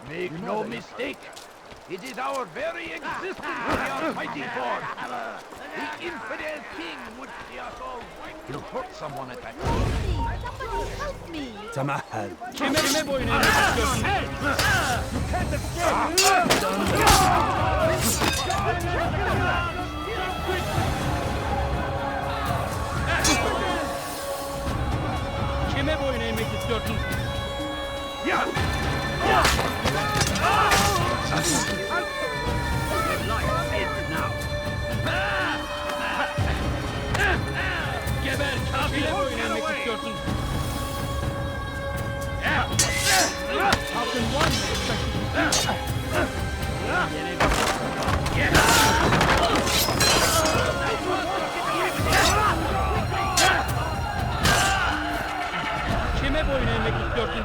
Make no mistake. It is our very existence we are fighting for. The infidel king would see us all wiped. He'll hurt someone at that time. Somebody help me! تمهل. Kime boyun eğmek istiyorsun? Kime boyun eğmek istiyorsun? Geber, kafile boyun eğmek istiyorsun. Halkın var mı? Kime boyun eğmek istiyorsun?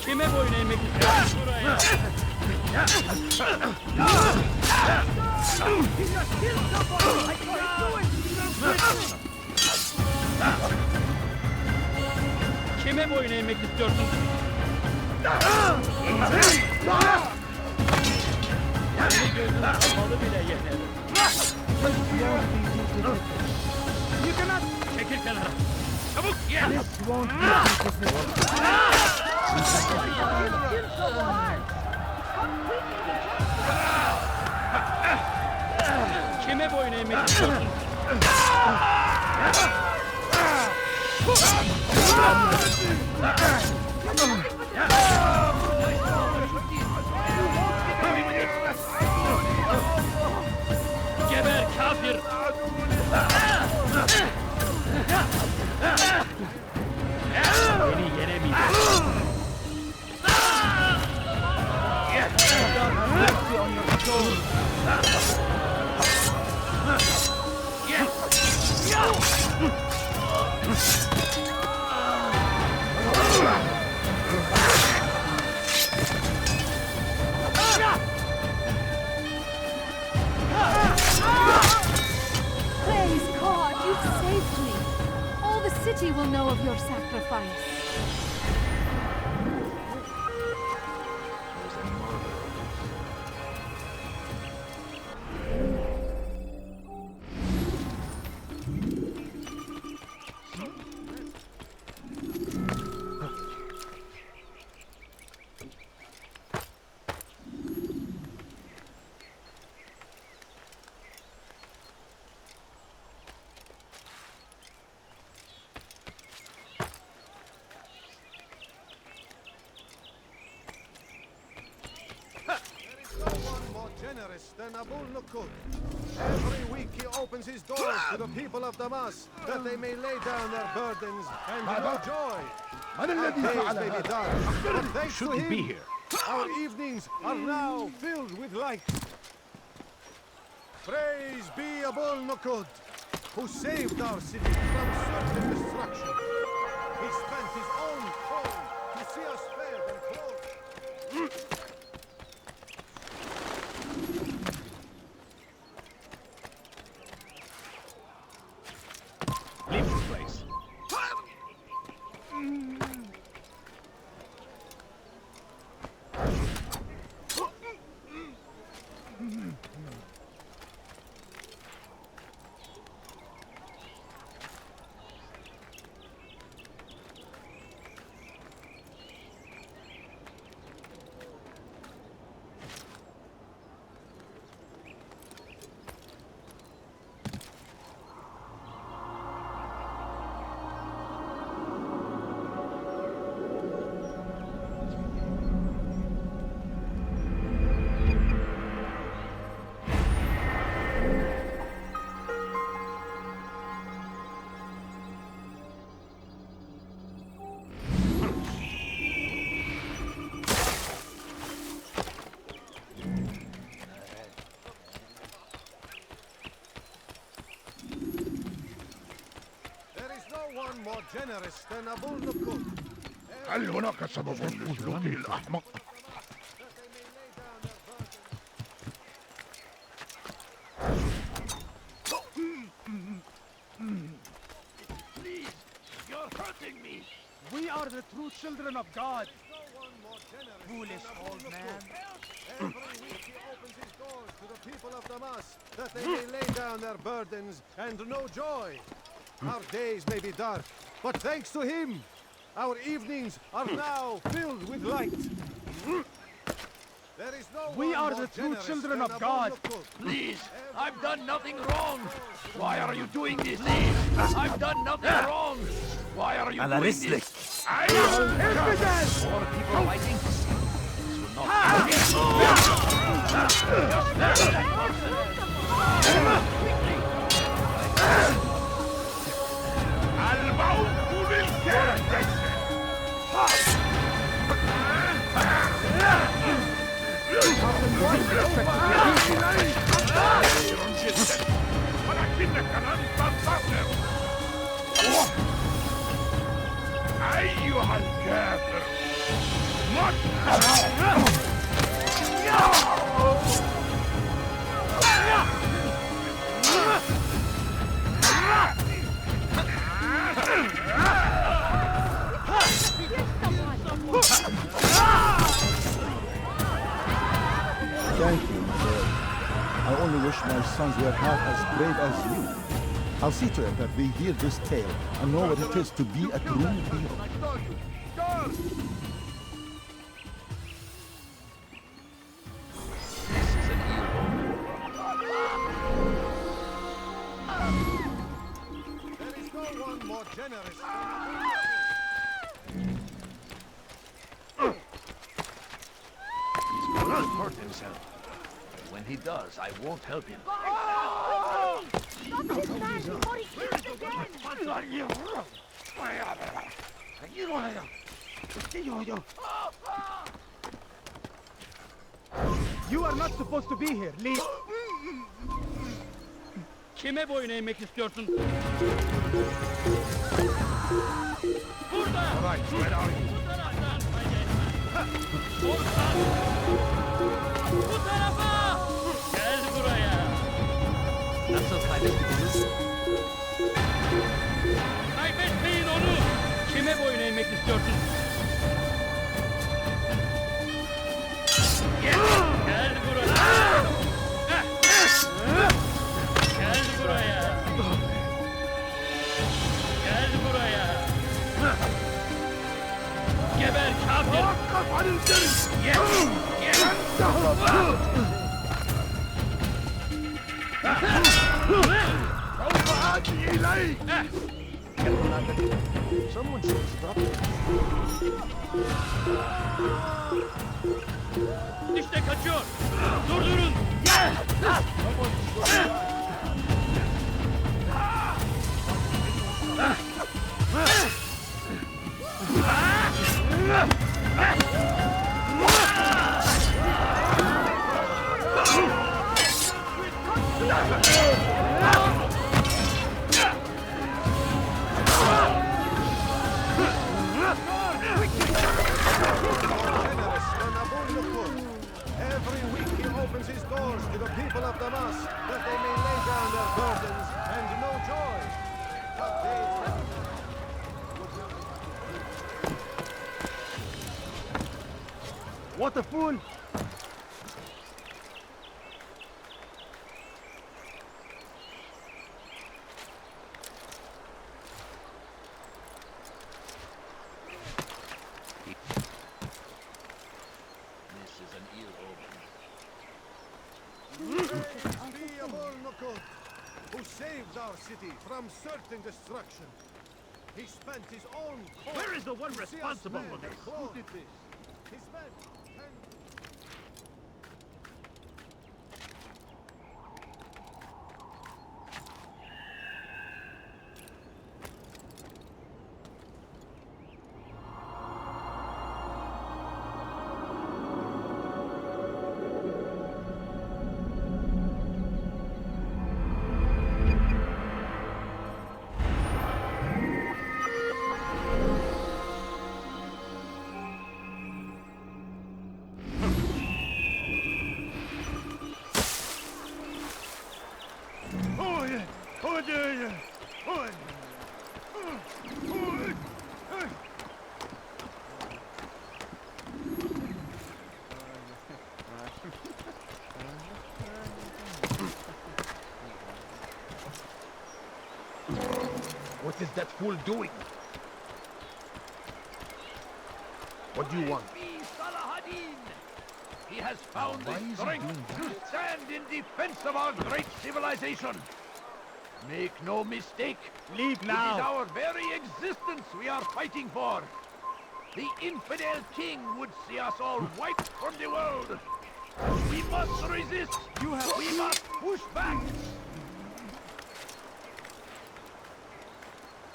Kime boyun eğmek istiyorsun? Buraya. Kime boyun eğmek istiyorsun? Seni gözün kapalı bile yenerim. Çekil kenara. Çabuk gel. Kime boyun eğmek istiyorsun? Geber kafir! Beni yenemeyeceksin. Praise God, you've saved me. All the city will know of your sacrifice. Than Abul Nukud. Every week he opens his doors to the people of Damas that they may lay down their burdens and know joy. Our days may be dark, but thanks to him, our evenings are now filled with light. Praise be Abul Nukud, who saved our city from certain destruction. He spent his own coin to see us fed and clothed. Leave this place. one more generous than Abu Nukut. هل هناك سبب لسلوكه الأحمق؟ That they may lay down their burdens. Please, you're hurting me. We are the true children of God. No one more generous Foolish than Abu old Nukut. man. Every week he opens his doors to the people of Damas, that they may lay down their burdens and know joy. Our days may be dark, but thanks to him, our evenings are now filled with light. There is no We one are more the true generous children than of Abu God. Nukut. Please, I've done nothing wrong. Why are you doing this? Please, I've done nothing wrong. Why are you doing this? More people fighting? This will not ولكنك لن تنتصر أيها الكافر Thank you, my lord. I only wish my sons were half as brave as you. I'll see to it that they hear this tale and know what it is to be a true hero. There is no one more generous than He's going to hurt himself. When he does, I won't help him. Stop this man before he kills again! You are not supposed to be here. Leave. Kime boyun eğmek istiyorsun? Burada! All right, where are you? Bu taraftan. Oradan. Bu tarafa! Gel buraya. Nasıl kaybettiniz? Kaybetmeyin onu. Kime boyun eğmek istiyorsun? Gel buraya. Gel buraya. Gel buraya. Geber kafir. Kafanı senin! Gel. Gel. سوف آتي إليك! someone should stop him. İşte kaçıyor. Durdurun. Generous than Abu Nukut. Every week he opens his doors to the people of Damas, that they may lay down their burdens and know joy. But What a fool. This is an ear opener. be Abu Nukut, who saved our city from certain destruction. He spent his own coin. Where is the one to see us responsible men for this? Who did this? He spent 10 This that fool doing? What do you want? He has found the strength to stand in defense of our great civilization. Make no mistake. Leave now. It is our very existence we are fighting for. The infidel king would see us all wiped from the world. We must resist. We must push back.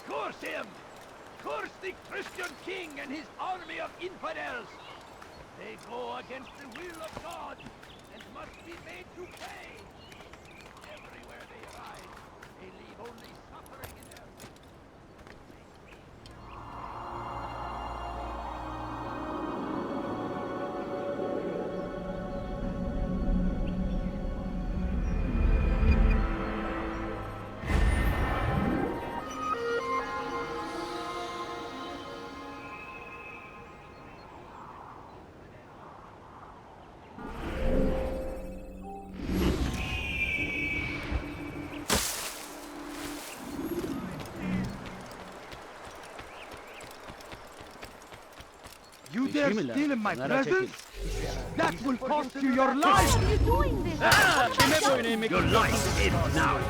Curse him! Curse the Christian king and his army of infidels! They go against the will of God and must be made to pay. Everywhere they rise, they leave only suffering in their wake. You dare steal in my presence? That will cost you your life! Why are you doing this? Your life ends now.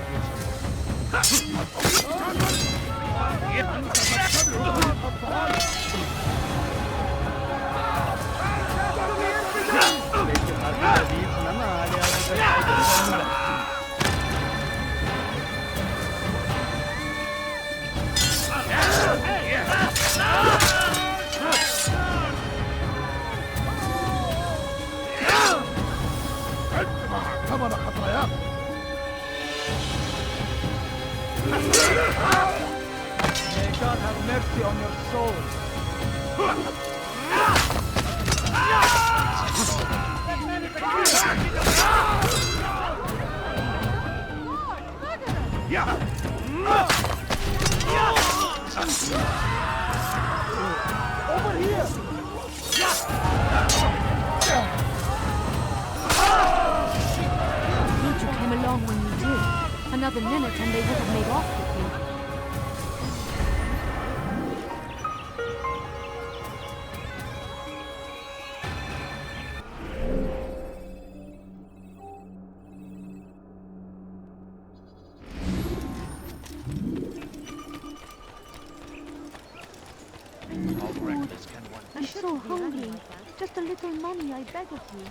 ثمن خطاياك. May God have mercy on your soul. Over here. You came along when you did. Another minute and they would have made off with you. How reckless can one be? I'm so hungry. Just a little money, I beg of you.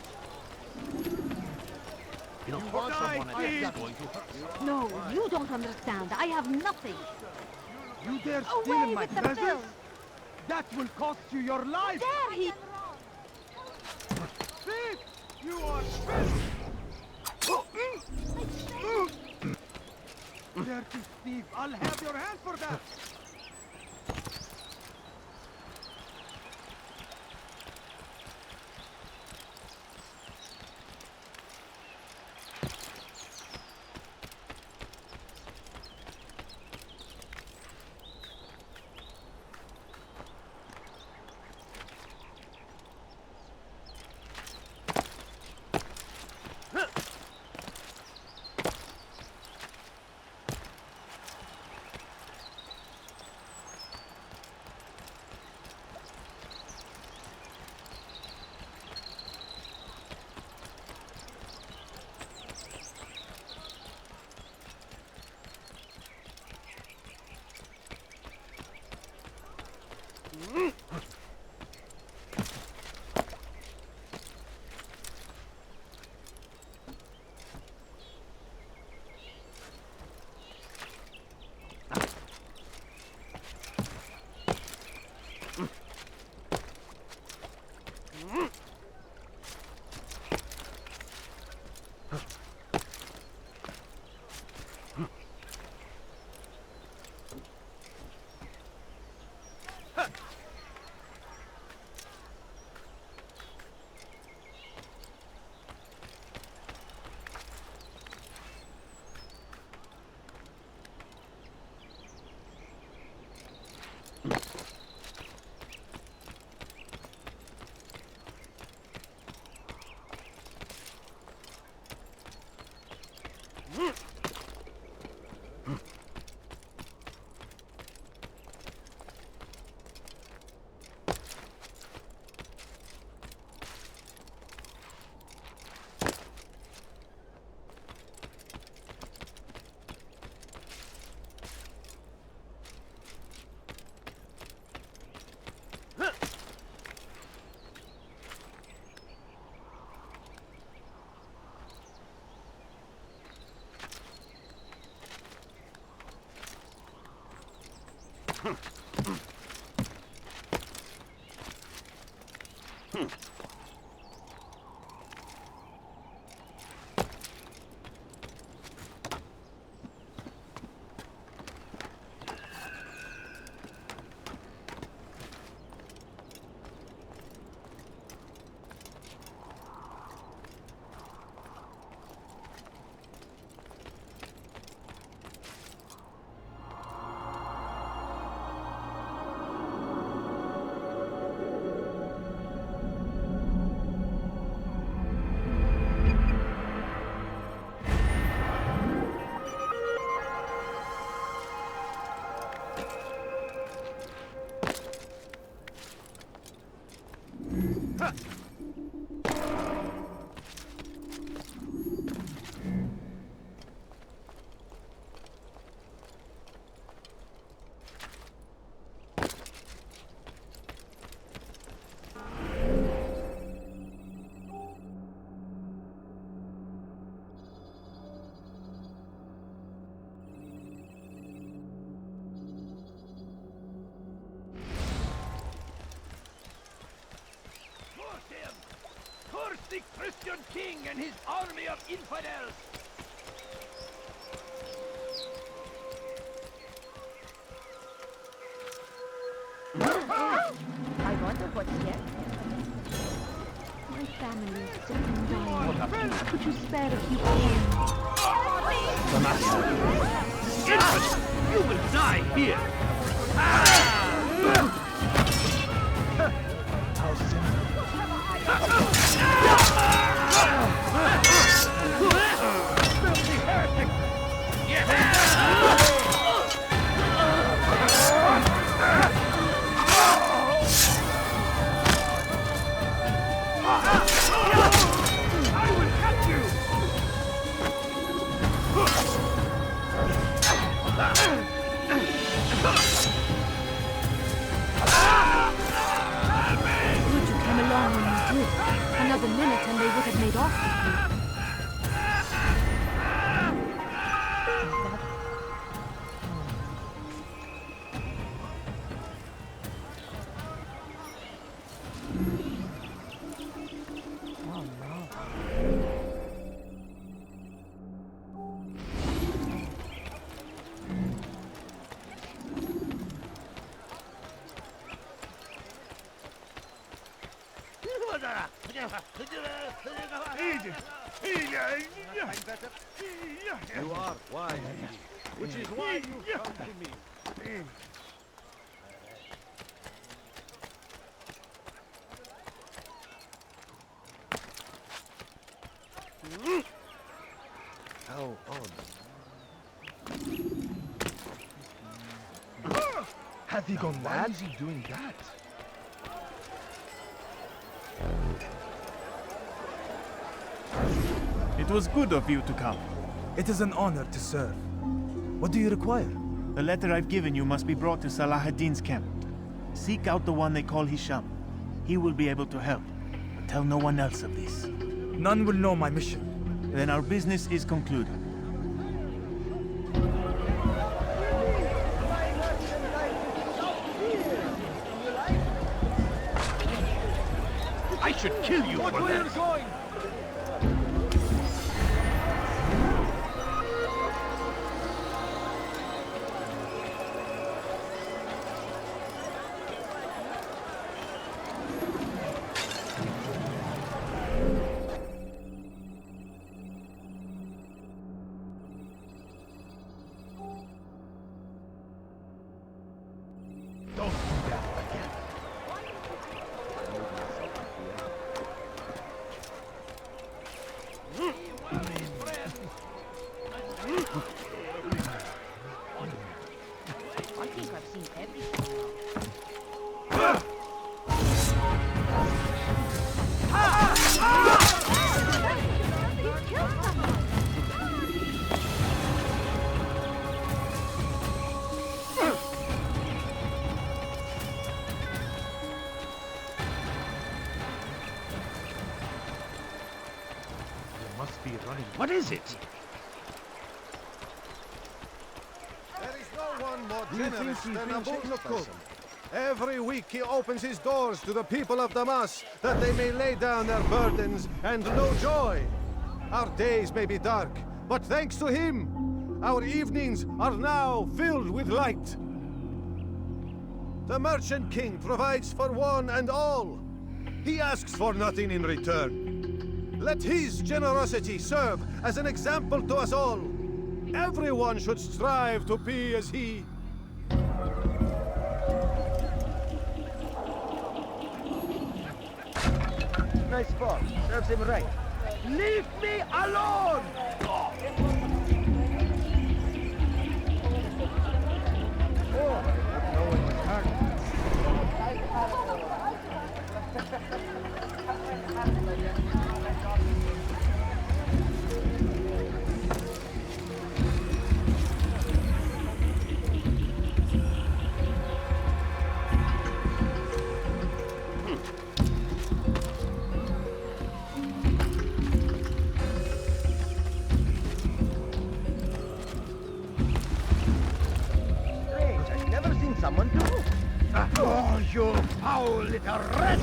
You want someone that's going to hurt you. No, you don't understand. I have nothing. You dare steal Away in my with the presence? bill. That will cost you your life! Dare he? Thief! You are thief! Dirty thief! I'll have your hand for that! Curse the Christian king and his army of infidels! I wonder what's here. My family is sick and dying. Could you spare a few hours? Infant! You will die here! Another minute and they would have made off with me. You are wise, which is why you come to me. How odd. Has he gone mad? Why is he doing that? It was good of you to come. It is an honor to serve. What do you require? The letter I've given you must be brought to Salah ad-Din's camp. Seek out the one they call Hisham. He will be able to help. But tell no one else of this. None will know my mission. Then our business is concluded. I should kill you for that! Going? What is it? There is no one more generous than Abu Nukub. Every week he opens his doors to the people of Damas, that they may lay down their burdens and know joy. Our days may be dark, but thanks to him, our evenings are now filled with light. The Merchant King provides for one and all. He asks for nothing in return. Let his generosity serve as an example to us all. Everyone should strive to be as he. Nice spot. Serves him right. Leave me alone! Someone do? Oh, you foul little rat!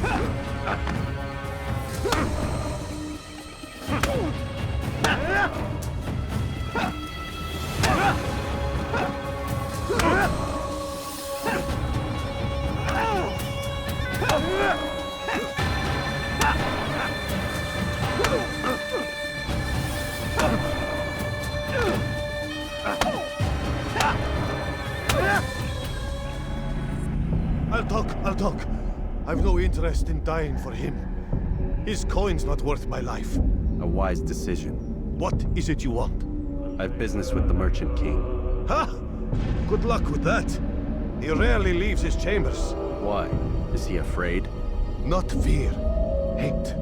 I'll talk. I've no interest in dying for him. His coin's not worth my life. A wise decision. What is it you want? I have business with the Merchant King. Ha! Good luck with that. He rarely leaves his chambers. Why? Is he afraid? Not fear. Hate.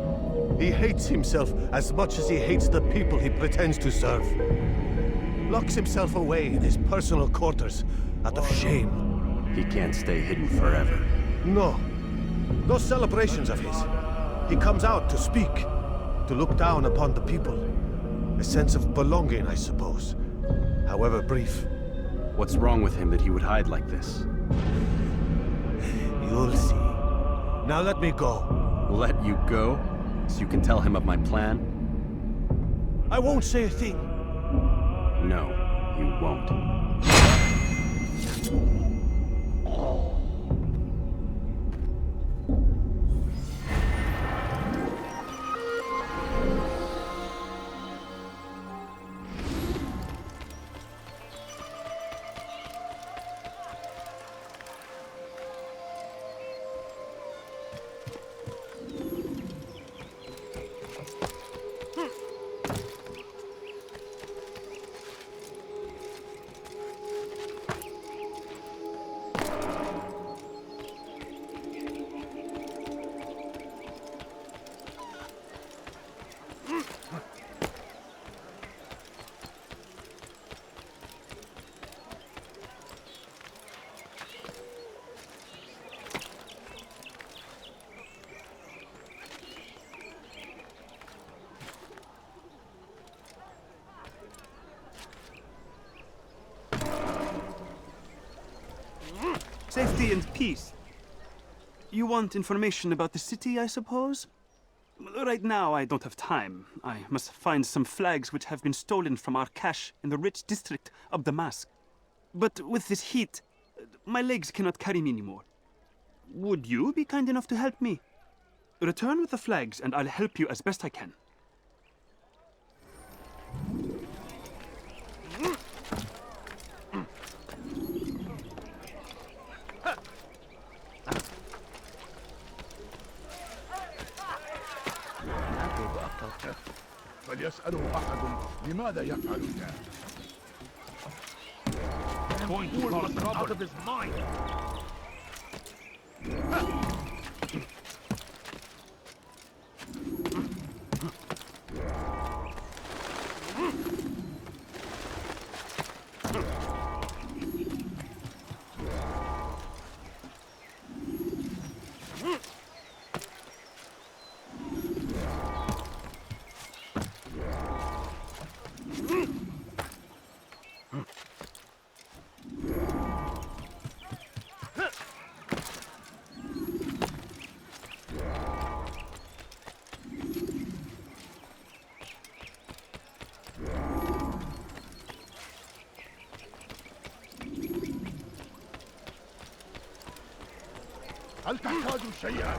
He hates himself as much as he hates the people he pretends to serve. Locks himself away in his personal quarters out of shame. He can't stay hidden forever. No. Those celebrations of his. He comes out to speak, to look down upon the people. A sense of belonging, I suppose. However brief. What's wrong with him that he would hide like this? You'll see. Now let me go. Let you go? So you can tell him of my plan? I won't say a thing. No, you won't. Safety and peace. You want information about the city, I suppose? Right now, I don't have time. I must find some flags which have been stolen from our cache in the rich district of Damas. But with this heat, my legs cannot carry me anymore. Would you be kind enough to help me? Return with the flags, and I'll help you as best I can. فليسأله أحد لماذا يفعل ذلك. Going to cause trouble. Out of his mind. هل تحتاج شيئا؟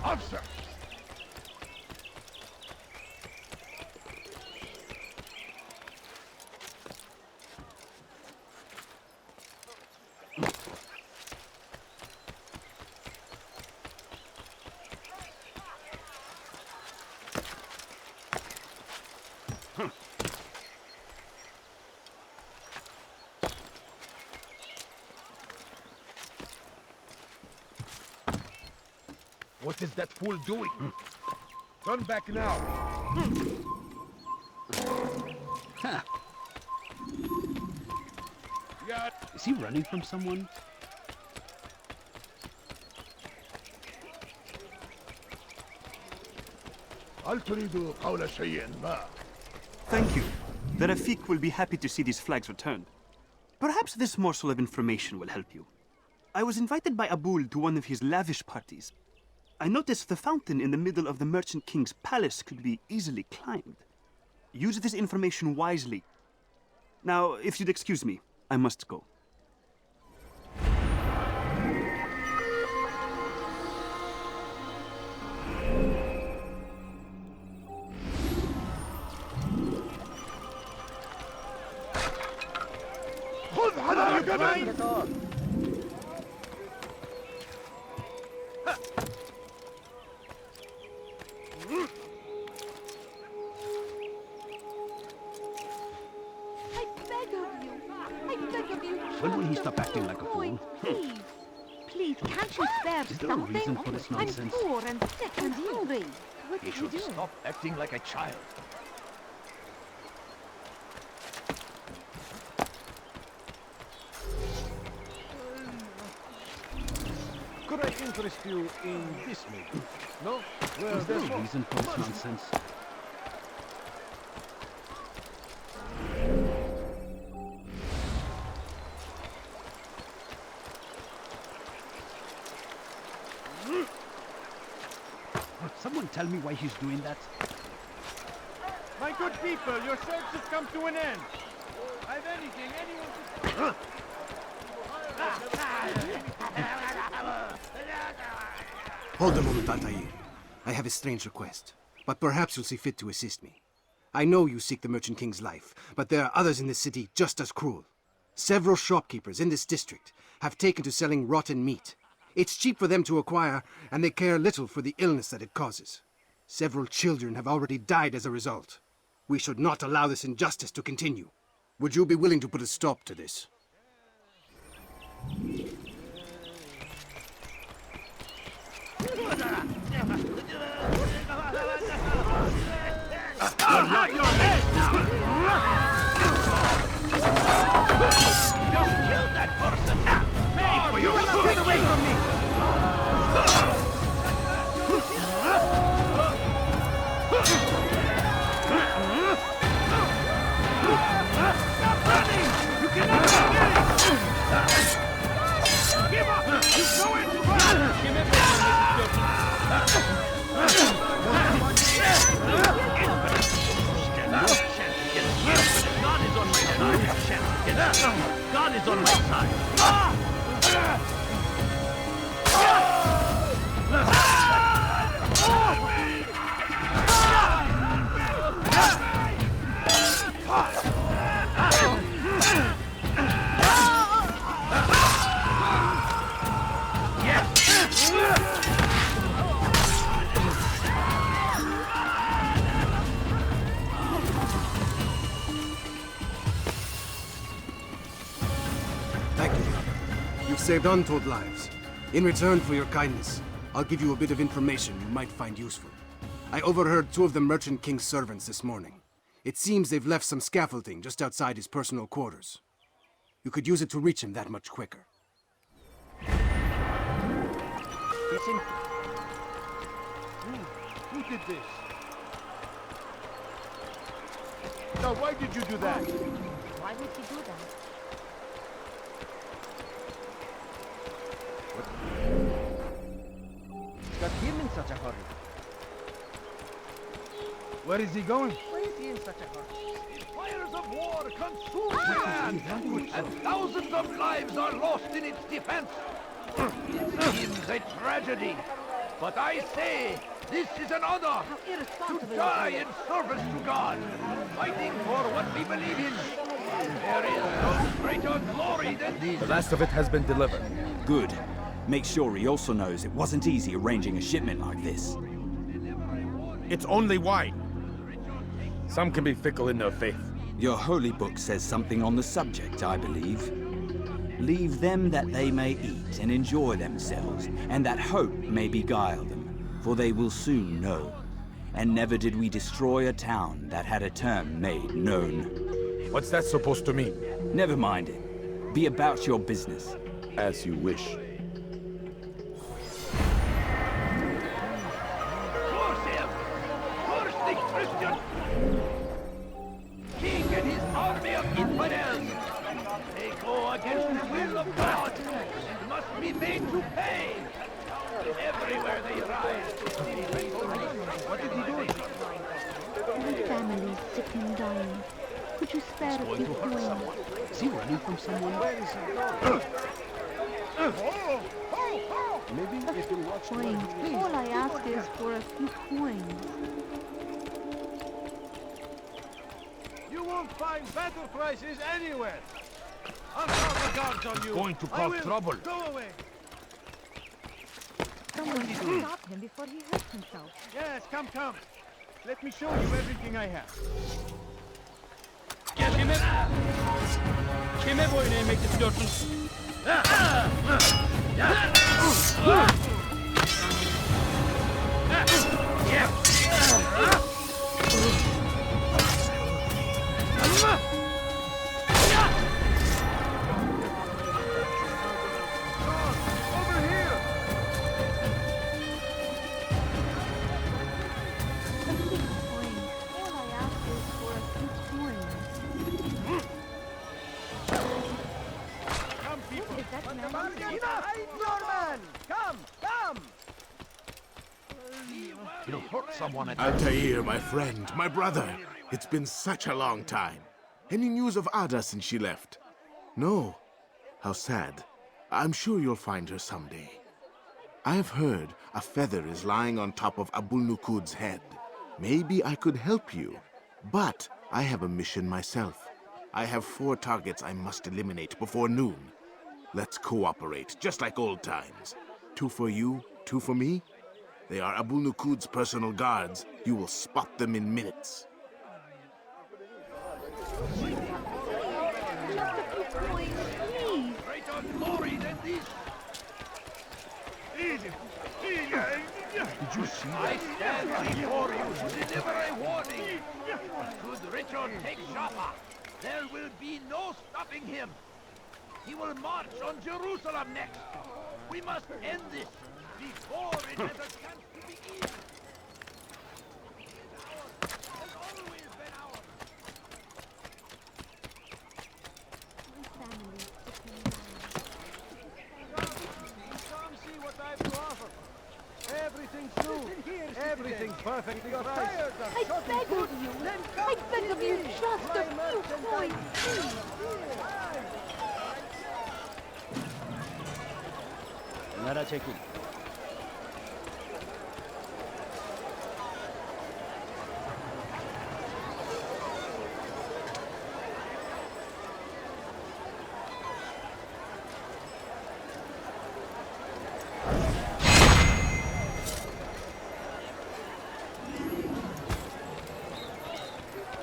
أبشر. What is that fool doing? Turn back now. Is he running from someone? هل تريد قول شيء ما؟ Thank you. The Rafik will be happy to see these flags returned. Perhaps this morsel of information will help you. I was invited by Abul to one of his lavish parties. I noticed the fountain in the middle of the Merchant King's palace could be easily climbed. Use this information wisely. Now, if you'd excuse me, I must go. خذ حذرك. When will he stop acting like a fool? Please, please, can't you spare Is there a something? reason for this I'm nonsense? poor and sick and hungry. What He did you should do? stop acting like a child. Could I interest you in this maybe? No? Well, Is there there's a reason for this nonsense? Someone tell me why he's doing that? My good people, your search has come to an end. I've anything anyone Hold a moment, Altair. I have a strange request, but perhaps you'll see fit to assist me. I know you seek the Merchant King's life, but there are others in this city just as cruel. Several shopkeepers in this district have taken to selling rotten meat. It's cheap for them to acquire, and they care little for the illness that it causes. Several children have already died as a result. We should not allow this injustice to continue. Would you be willing to put a stop to this? Get away from me! Stop running! You cannot escape! Give up! You go in God is on my side. God is on my side. Thank you. You've saved untold lives. In return for your kindness, I'll give you a bit of information you might find useful. I overheard two of the Merchant King's servants this morning. It seems they've left some scaffolding just outside his personal quarters. You could use it to reach him that much quicker. Listen. Who did this? Now, why did you do that? Why would he do that? Got him in such a hurry. Where is he going? Why is he in such a hurry? Fire war consumes the land, and thousands of lives are lost in its defense. It seems a tragedy, but I say this is an honor to die in service to God, fighting for what we believe in. There is no greater glory than this. The last of it has been delivered. Good. Make sure he also knows it wasn't easy arranging a shipment like this. It's only wine. Some can be fickle in their faith. Your holy book says something on the subject, I believe. Leave them that they may eat and enjoy themselves, and that hope may beguile them, for they will soon know. And never did we destroy a town that had a term made known. What's that supposed to mean? Never mind it. Be about your business. As you wish. Christian king and his army of infidels. They go against the will of God and must be made to pay. Everywhere they rise. What did he do? My family's sick and dying. Could you spare a few coins? Is he running from someone? Where is he? Maybe if you watch coins. All I ask is for a few coins. You won't find better prices anywhere. I'll call the guards on you. Going to cause trouble. Go away. Someone should stop him before he hurts himself. Yes, come. Let me show you everything I have. Kime boyun eğmek istiyorsun? Altair, my friend, my brother. It's been such a long time. Any news of Ada since she left? No. How sad. I'm sure you'll find her someday. I've heard a feather is lying on top of Abul-Nukud's head. Maybe I could help you. But I have a mission myself. I have 4 targets I must eliminate before noon. Let's cooperate, just like old times. 2 for you, 2 for me. They are Abul-Nukud's personal guards. You will spot them in minutes. Just a few coins, please. Greater glory than this. Did you see I stand before you to deliver a warning. Should Richard take Jaffa, there will be no stopping him. He will march on Jerusalem next. We must end this before it has a chance to begin. It is ours. It has always been ours. My family's sick and dying. Come see what I have to offer. Everything's new. Everything's perfectly priced. I beg of you. I beg of you, just a few coins, please. Kenara çekil.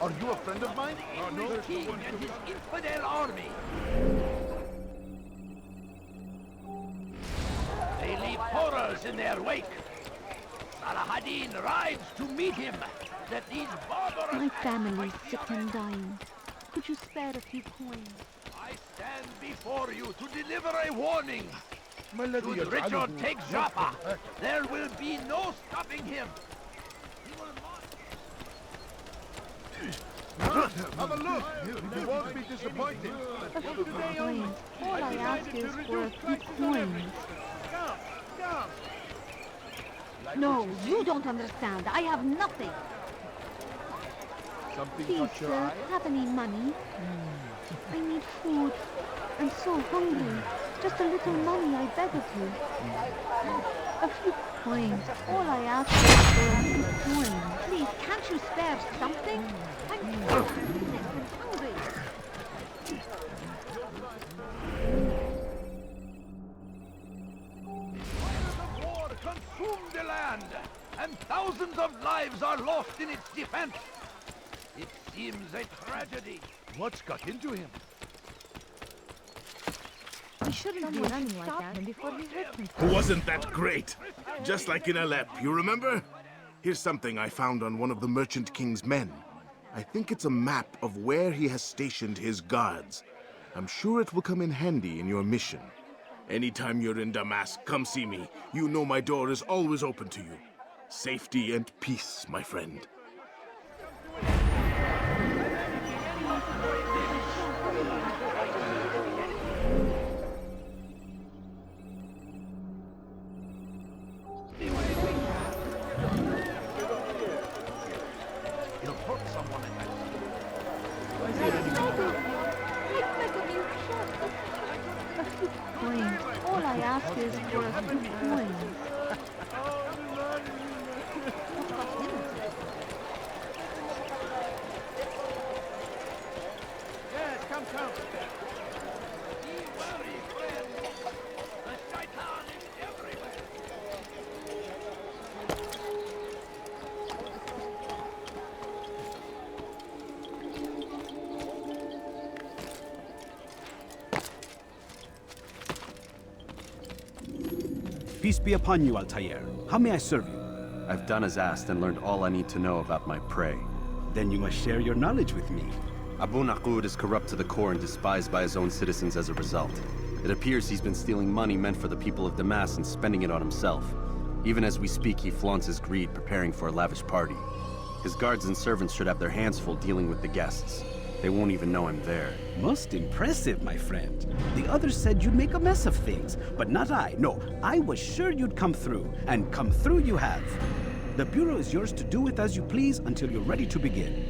Are you a friend of mine? The king and his infidel army. They leave horrors in their wake. Salah-ad-Din rides to meet him. That these barbarous My family's sick and dying. Could you spare a few coins? I stand before you to deliver a warning. Should Richard take Jaffa, there will be no stopping him. He will march. Have a look. You won't be disappointed. A few coins. All I ask is for a few coins. Come. No, you don't understand. I have nothing. Please, sir, have any money? I need food. I'm so hungry. Just a little money, I beg of you. A few coins. All I ask is for a few coins. Please, can't you spare something? I'm so sick and hungry. Fires of war consume the land, and thousands of lives are lost in its defense. It seems a tragedy. What's got into him? We shouldn't be running like that before we hurt him. Wasn't that great? Just like in Alep, you remember? Here's something I found on one of the Merchant King's men. I think it's a map of where he has stationed his guards. I'm sure it will come in handy in your mission. Anytime you're in Damascus, come see me. You know my door is always open to you. Safety and peace, my friend. All I ask is for a few coins. Yes, come. Be wary, friend. The shaitan is everywhere. Peace be upon you, Altair. How may I serve you? I've done as asked and learned all I need to know about my prey. Then you must share your knowledge with me. Abu Naqud is corrupt to the core and despised by his own citizens as a result. It appears he's been stealing money meant for the people of Damascus and spending it on himself. Even as we speak, he flaunts his greed, preparing for a lavish party. His guards and servants should have their hands full dealing with the guests. They won't even know I'm there. Most impressive, my friend. The others said you'd make a mess of things, but not I. No, I was sure you'd come through, and come through you have. The Bureau is yours to do with as you please until you're ready to begin.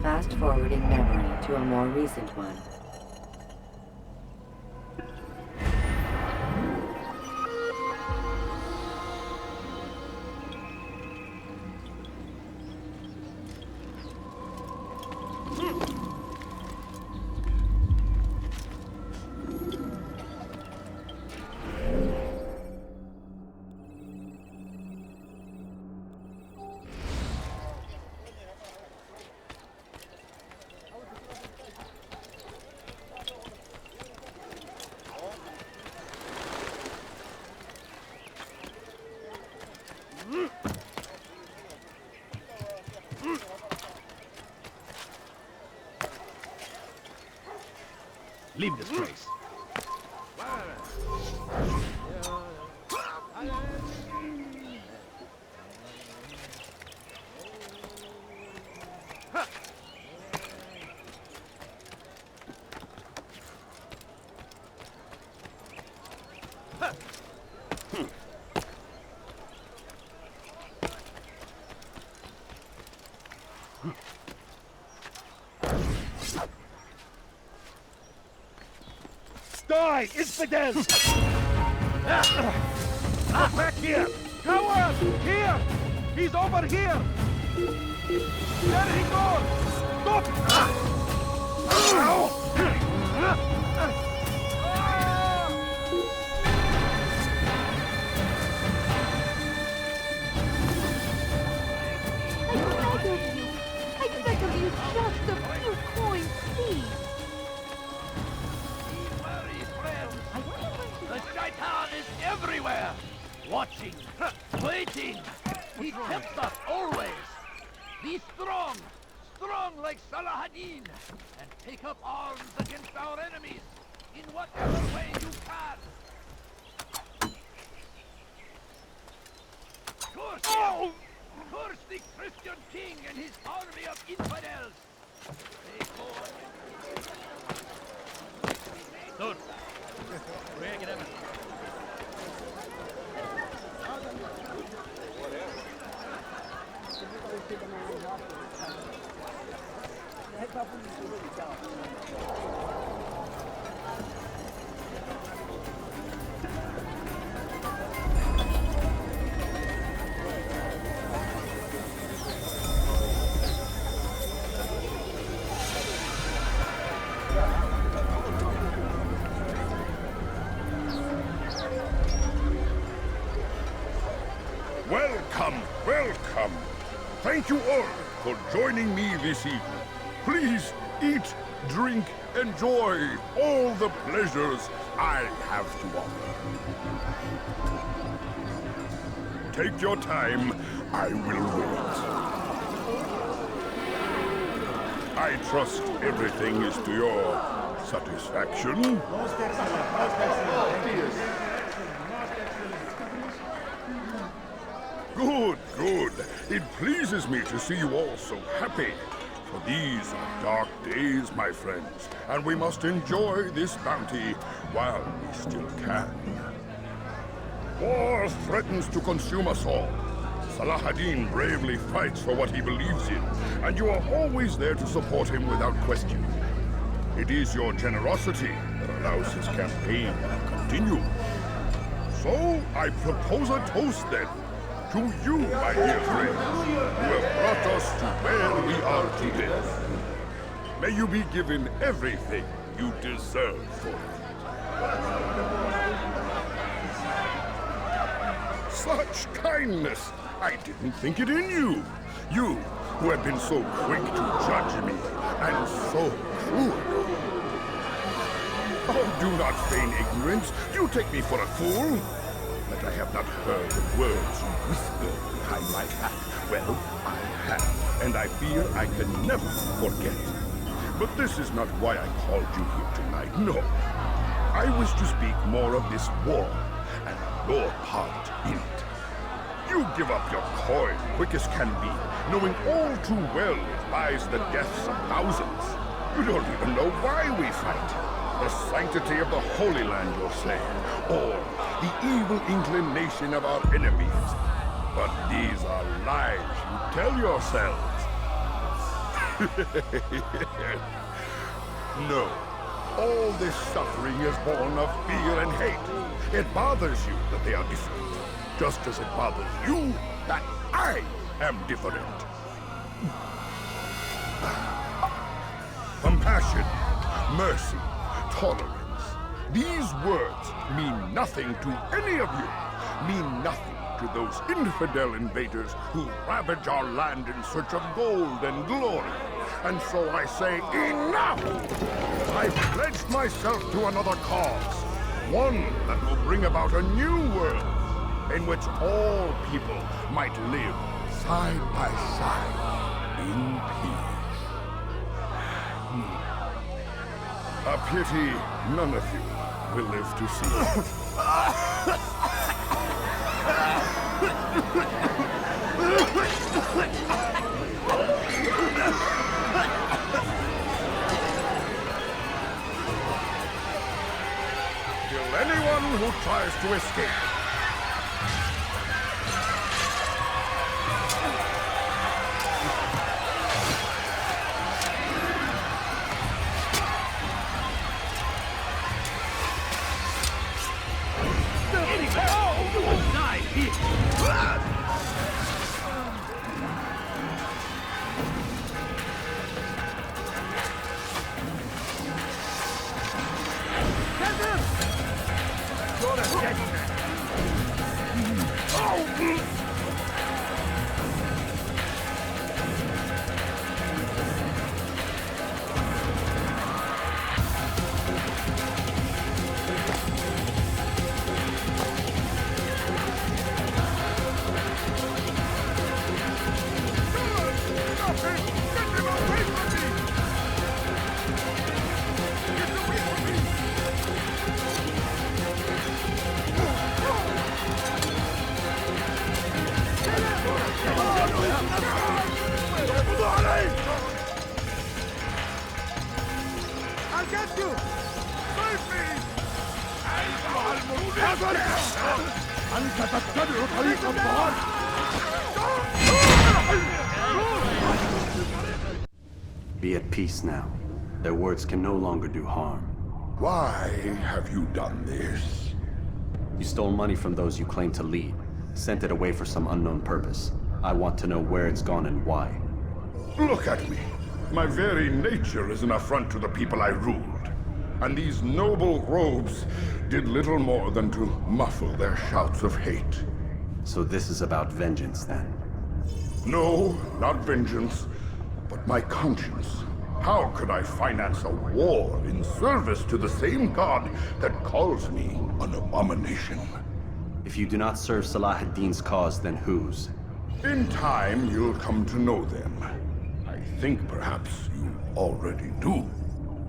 Fast-forwarding memory to a more recent one. Leave this place. Die, infidels! Look back here! Coward! Here! He's over here! There he goes! Stop! I beg of you, just a few coins, please. The shaitan is everywhere! Watching, waiting! He tempts us always! Be strong! Strong like Salahadin! And take up arms against our enemies! In whatever way you can! Curse him! Curse the Christian king and his army of infidels! Dur. Buraya giremez. Welcome, welcome. Thank you all for joining me this evening. Please eat, drink, enjoy all the pleasures I have to offer. Take your time, I will wait. I trust everything is to your satisfaction. Good, good. It pleases me to see you all so happy. For these are dark days, my friends, and we must enjoy this bounty while we still can. War threatens to consume us all. Salah-ad-Din bravely fights for what he believes in, and you are always there to support him without question. It is your generosity that allows his campaign to continue. So, I propose a toast then. To you, my dear friends, who have brought us to where we are today. May you be given everything you deserve for it. Such kindness! I didn't think it in you. You, who have been so quick to judge me, and so cruel. Oh, do not feign ignorance. You take me for a fool. That I have not heard the words you whisper behind my back. Well, I have, and I fear I can never forget. But this is not why I called you here tonight, no. I wish to speak more of this war, and your part in it. You give up your coin quick as can be, knowing all too well it buys the deaths of thousands. You don't even know why we fight. The sanctity of the Holy Land, you'll say, or the evil inclination of our enemies. But these are lies you tell yourselves. No, all this suffering is born of fear and hate. It bothers you that they are different, just as it bothers you that I am different. Compassion, mercy, tolerance. These words mean nothing to any of you. Mean nothing to those infidel invaders who ravage our land in search of gold and glory. And so I say, enough! I've pledged myself to another cause. One that will bring about a new world in which all people might live side by side in peace. A pity none of you will live to see it. Kill anyone who tries to escape. You're a dead man. I'll get you! Save me! أنت تتبع طريق الضلال. Be at peace now. Their words can no longer do harm. Why have you done this? You stole money from those you claim to lead, sent it away for some unknown purpose. I want to know where it's gone and why. Look at me. My very nature is an affront to the people I ruled. And these noble robes did little more than to muffle their shouts of hate. So this is about vengeance, then? No, not vengeance, but my conscience. How could I finance a war in service to the same god that calls me an abomination? If you do not serve Salah ad-Din's cause, then whose? In time, you'll come to know them. I think perhaps you already do.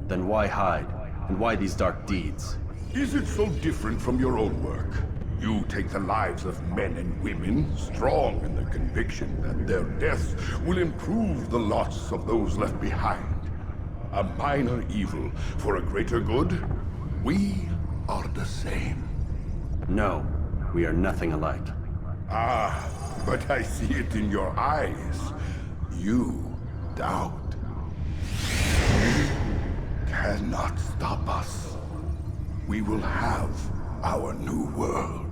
Then why hide? And why these dark deeds? Is it so different from your own work? You take the lives of men and women, strong in the conviction that their deaths will improve the lots of those left behind. A minor evil for a greater good? We are the same. No, we are nothing alike. Ah, but I see it in your eyes. You doubt. You cannot stop us. We will have our new world.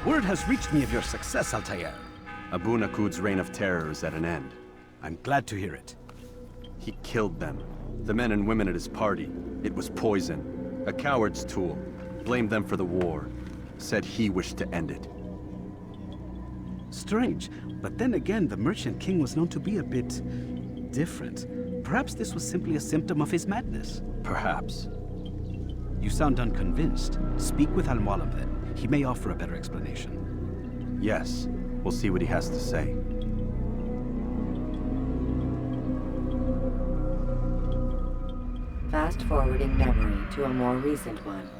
Word has reached me of your success, Altair. Abu Nakud's reign of terror is at an end. I'm glad to hear it. He killed them. The men and women at his party. It was poison. A coward's tool. Blamed them for the war. Said he wished to end it. Strange, but then again, the Merchant King was known to be a bit different. Perhaps this was simply a symptom of his madness. Perhaps. You sound unconvinced. Speak with Al-Mualim then. He may offer a better explanation. Yes. We'll see what he has to say. Fast-forwarding memory to a more recent one.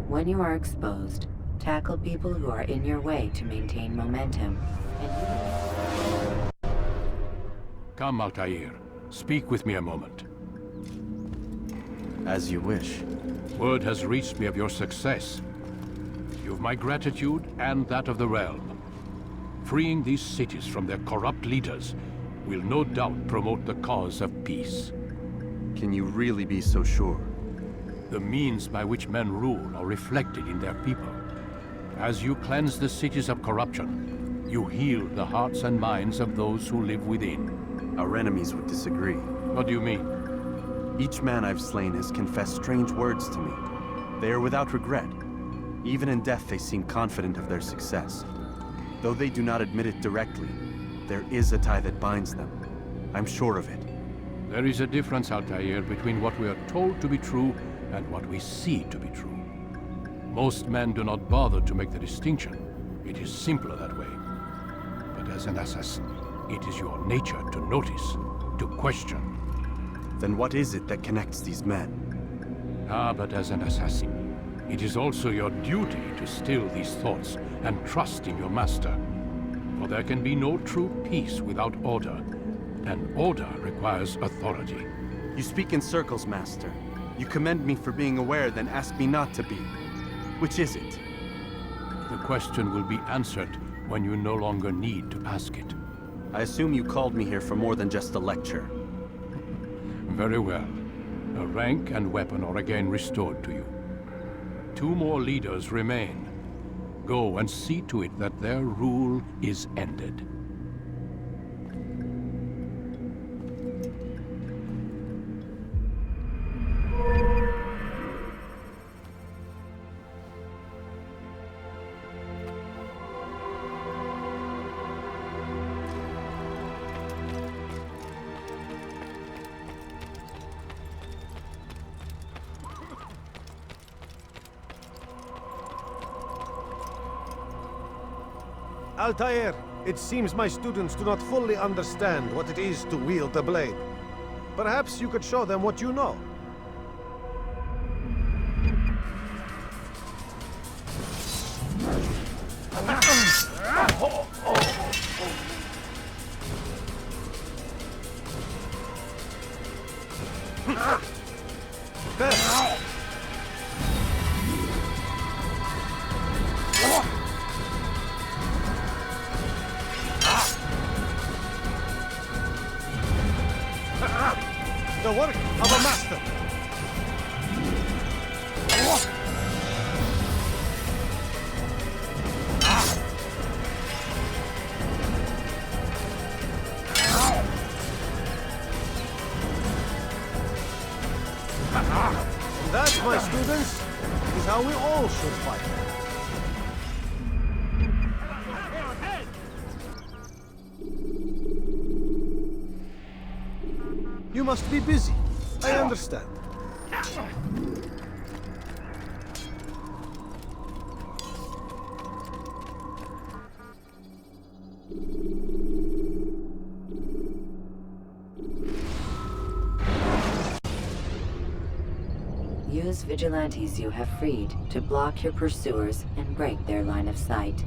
When you are exposed, tackle people who are in your way to maintain momentum. Come, Altair. Speak with me a moment. As you wish. Word has reached me of your success. You've my gratitude and that of the realm. Freeing these cities from their corrupt leaders will no doubt promote the cause of peace. Can you really be so sure? The means by which men rule are reflected in their people. As you cleanse the cities of corruption, you heal the hearts and minds of those who live within. Our enemies would disagree. What do you mean? Each man I've slain has confessed strange words to me. They are without regret. Even in death they seem confident of their success. Though they do not admit it directly, there is a tie that binds them. I'm sure of it. There is a difference, Altair, between what we are told to be true and what we see to be true. Most men do not bother to make the distinction. It is simpler that way. But as an assassin, it is your nature to notice, to question. Then what is it that connects these men? But as an assassin, it is also your duty to still these thoughts and trust in your master. For there can be no true peace without order, and order requires authority. You speak in circles, master. You commend me for being aware, then ask me not to be. Which is it? The question will be answered when you no longer need to ask it. I assume you called me here for more than just a lecture. Very well. A rank and weapon are again restored to you. 2 more leaders remain. Go and see to it that their rule is ended. Altair, it seems my students do not fully understand what it is to wield the blade. Perhaps you could show them what you know. The work of a master. And that, my students, is how we all should fight. You must be busy. I understand. Use vigilantes you have freed to block your pursuers and break their line of sight.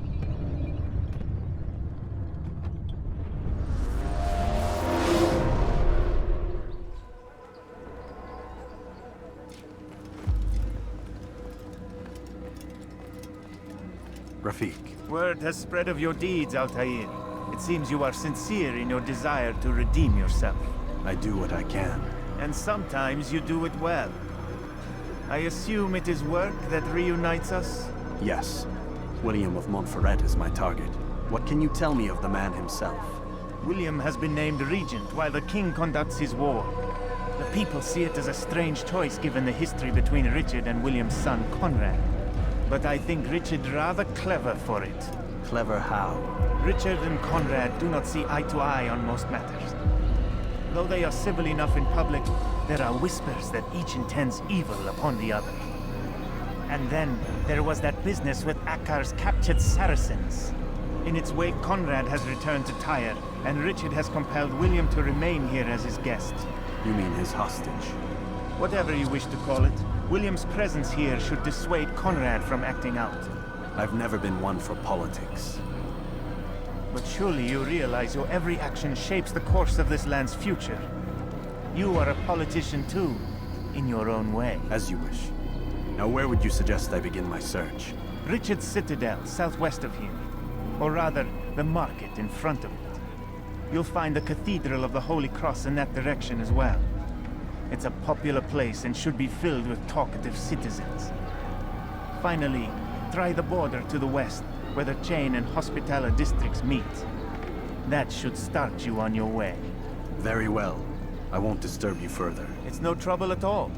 Rafiq. Word has spread of your deeds, Altair. It seems you are sincere in your desire to redeem yourself. I do what I can. And sometimes you do it well. I assume it is work that reunites us? Yes. William of Montferrat is my target. What can you tell me of the man himself? William has been named regent while the king conducts his war. The people see it as a strange choice given the history between Richard and William's son, Conrad. But I think Richard rather clever for it. Clever how? Richard and Conrad do not see eye to eye on most matters. Though they are civil enough in public, there are whispers that each intends evil upon the other. And then there was that business with Akkar's captured Saracens. In its wake, Conrad has returned to Tyre, and Richard has compelled William to remain here as his guest. You mean his hostage? Whatever you wish to call it, William's presence here should dissuade Conrad from acting out. I've never been one for politics. But surely you realize your every action shapes the course of this land's future. You are a politician too, in your own way. As you wish. Now where would you suggest I begin my search? Richard's Citadel, southwest of here. Or rather, the market in front of it. You'll find the Cathedral of the Holy Cross in that direction as well. It's a popular place and should be filled with talkative citizens. Finally, try the border to the west, where the Chain and Hospitaller districts meet. That should start you on your way. Very well. I won't disturb you further. It's no trouble at all.